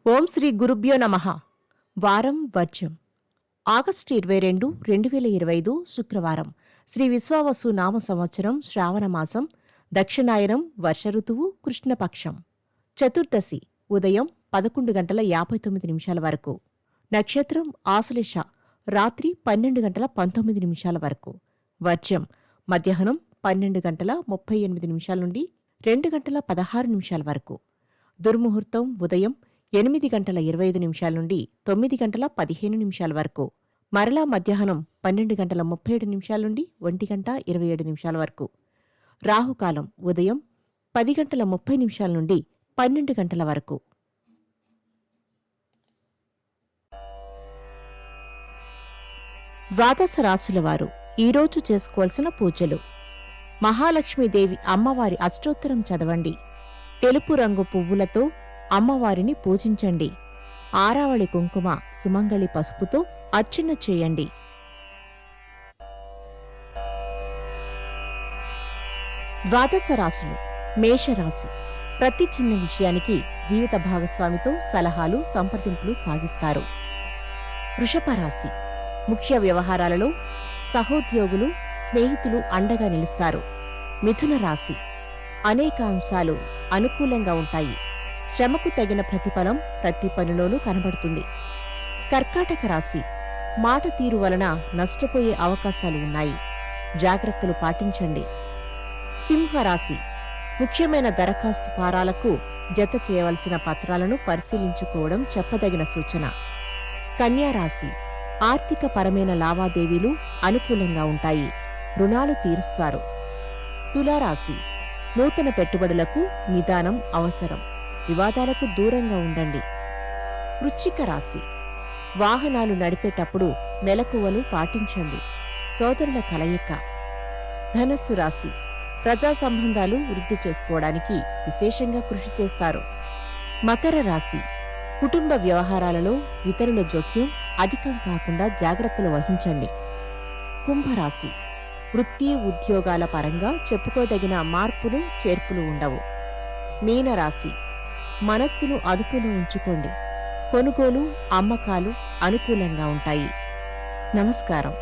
ఓం శ్రీ గురుభ్యో నమః. వారం వర్జ్యం. ఆగస్టు 22, 2025 శుక్రవారం. శ్రీ విశ్వావసు నామ సంవత్సరం శ్రావణమాసం. దక్షిణాయనం వర్ష ఋతువు కృష్ణపక్షం. చతుర్దశి ఉదయం 11:59 వరకు. నక్షత్రం ఆశ్లేష రాత్రి 12:19 వరకు. వర్జ్యం మధ్యాహ్నం 12:38 నుండి 2:16 వరకు. దుర్ముహూర్తం ఉదయం 8:25 నుండి 9:15 వరకు. మరలా మధ్యాహ్నం 12:37 నుండి 1:27 వరకు. రాహుకాలం ఉదయం 10:30 నుండి 12 గంటల వరకు. ద్వాదశ రాశుల వారు ఈరోజు చేసుకోవాల్సిన పూజలు. మహాలక్ష్మీదేవి అమ్మవారి అష్టోత్తరం చదవండి. తెలుపు రంగు పువ్వులతో అమ్మవారిని పూజించండి. ఆరావళి కుంకుమ సుమంగళి పసుపుతో అర్చన చేయండి. ద్వాదశ రాశులు. మేషరాశి. ప్రతి చిన్న విషయానికి జీవిత భాగస్వామితో సలహాలు సంప్రదింపులు సాగిస్తారు. వృషభ రాశి. ముఖ్య వ్యవహారాలలో సహోద్యోగులు స్నేహితులు అండగా నిలుస్తారు. మిథున రాశి. అనేక అంశాలు అనుకూలంగా ఉంటాయి. శ్రమకు తగిన ప్రతిఫలం ప్రతి పనిలోనూ కనబడుతుంది. కర్కాటక రాశి. మాట తీరు వలన నష్టపోయే అవకాశాలు ఉన్నాయి. జాగ్రత్తలు పాటించండి. సింహరాశి. ముఖ్యమైన దరఖాస్తు ఫారాలకు జత చేయవలసిన పత్రాలను పరిశీలించుకోవడం చెప్పదగిన సూచన. కన్యారాశి. ఆర్థిక పరమైన లావాదేవీలు అనుకూలంగా ఉంటాయి. రుణాలు తీరుస్తారు. తులారాశి. నూతన పెట్టుబడులకు నిదానం అవసరం. వివాదాలకు దూరంగా ఉండండి. వృశ్చిక రాశి. వాహనాలు నడిపేటప్పుడు మెలకువలు పాటించండి. సోదరుల కలయిక. ధనస్సు రాశి. ప్రజా సంబంధాలు వృద్ధి చేసుకోవడానికి విశేషంగా కృషి చేస్తారు. మకర రాశి. కుటుంబ వ్యవహారాలలో ఇతరుల జోక్యం అధికం కాకుండా జాగ్రత్తలు వహించండి. కుంభరాశి. వృత్తి ఉద్యోగాల పరంగా చెప్పుకోదగిన మార్పులు చేర్పులు ఉండవు. మీనరాశి. మనస్సును అదుపులో ఉంచుకోండి. కొనుగోలు అమ్మకాలు అనుకూలంగా ఉంటాయి. నమస్కారం.